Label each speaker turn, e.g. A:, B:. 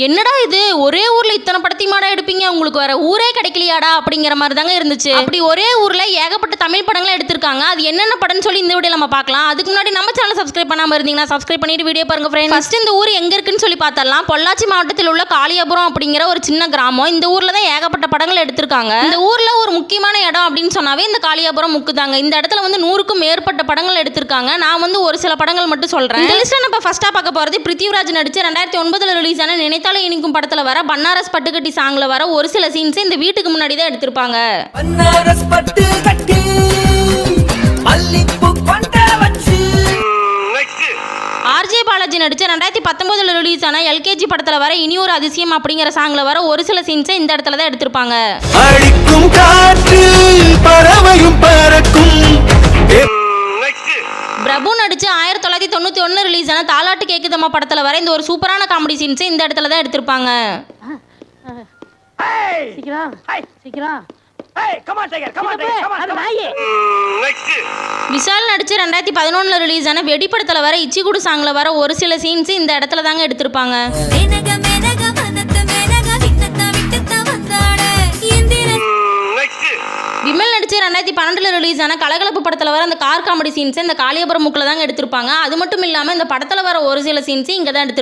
A: என்னடா இது ஒரே ஊர்ல இத்தனை படத்தையுமாடா எடுப்பீங்க, உங்களுக்கு வேற ஊரே கிடைக்கலையாடா அப்படிங்கிற மாதிரி தாங்க இருந்துச்சு. அப்படி ஒரே ஊர்ல ஏகப்பட்ட தமிழ் படங்களை எடுத்திருக்காங்க. அது என்னென்ன படம்னு சொல்லி இந்த வீடியோ நம்ம பார்க்கலாம். அதுக்கு முன்னாடி நம்ம சேனல் சப்ஸ்கிரைப் பண்ணாம இருந்தீங்கன்னா சப்ஸ்கிரைப் பண்ணிட்டு வீடியோ பாருங்க ஃப்ரெண்ட்ஸ். ஃபர்ஸ்ட் இந்த ஊர் எங்க இருக்குன்னு சொல்லி பார்த்தரலாம். பொள்ளாச்சி மாவட்டத்தில் உள்ள காளியாபுரம் அப்படிங்கிற ஒரு சின்ன கிராமம். இந்த ஊர்ல தான் ஏகப்பட்ட படங்கள் எடுத்திருக்காங்க. இந்த ஊர்ல ஒரு முக்கியமான இடம் அப்படின்னு சொன்னாவே இந்த காளியாபுரம் முக்குதாங்க. இந்த இடத்துல வந்து 100க்கும் மேற்பட்ட படங்கள் எடுத்திருக்காங்க. நான் வந்து ஒரு சில படங்கள் மட்டும் சொல்றேன். இந்த லிஸ்ட்ல நம்ம ஃபர்ஸ்டா பார்க்க போறது பிருத்திவிராஜ் நடிச்ச 2009 ரிலீஸ் ஆன நினைத்தாலே இனிக்கும் படத்துல வர பன்னாரஸ் பட்டுக்கட்டி சாங்ல வர ஒரு சில சீன்ஸ் இந்த வீட்டுக்கு முன்னாடி தான் எடுத்திருப்பாங்க. பன்னாரஸ் பட்டுக்கட்டி மல்லிப்பூ கொண்ட வச்சு ஆர்ஜே பாலாஜி நடிச்ச 2019 ரிலீஸ் ஆன எல்கேஜி படத்துல வர இனி ஒரு அதிசயம் அப்படிங்கிற சாங்ல வர ஒரு சில சீன்ஸ் இந்த இடத்துல தான் எடுத்திருப்பாங்க. அடிக்கும் காற்று பறவையும் பறக்கும். பிரபு நடிச்ச 1991 ரிலீஸ் ஆன தாலாட்டு கேக்குதம்மா படத்துல வர இந்த ஒரு சூப்பரான காமெடி சீன்ஸ் இந்த இடத்துல தான் எடுத்திருப்பாங்க. விஷால் நடிச்ச 2011 ரிலீஸ் ஆன வெடி படத்துல வர இச்சிகுடு சாங்ல வர ஒரு சில சீன்ஸ் இந்த இடத்துல தாங்க எடுத்திருப்பாங்க. விமல் நடிச்ச 2012 ரிலீஸ் ஆன கலகலப்பு படத்துல வர அந்த கார் காமெடி சீன்ஸ் இந்த காளியாபுரம் முக்கில் தாங்க எடுத்திருப்பாங்க. அது மட்டும் இல்லாம இந்த படத்துல வர ஒரு சில சீன்ஸ் இங்க தான் எடுத்திருப்பாங்க.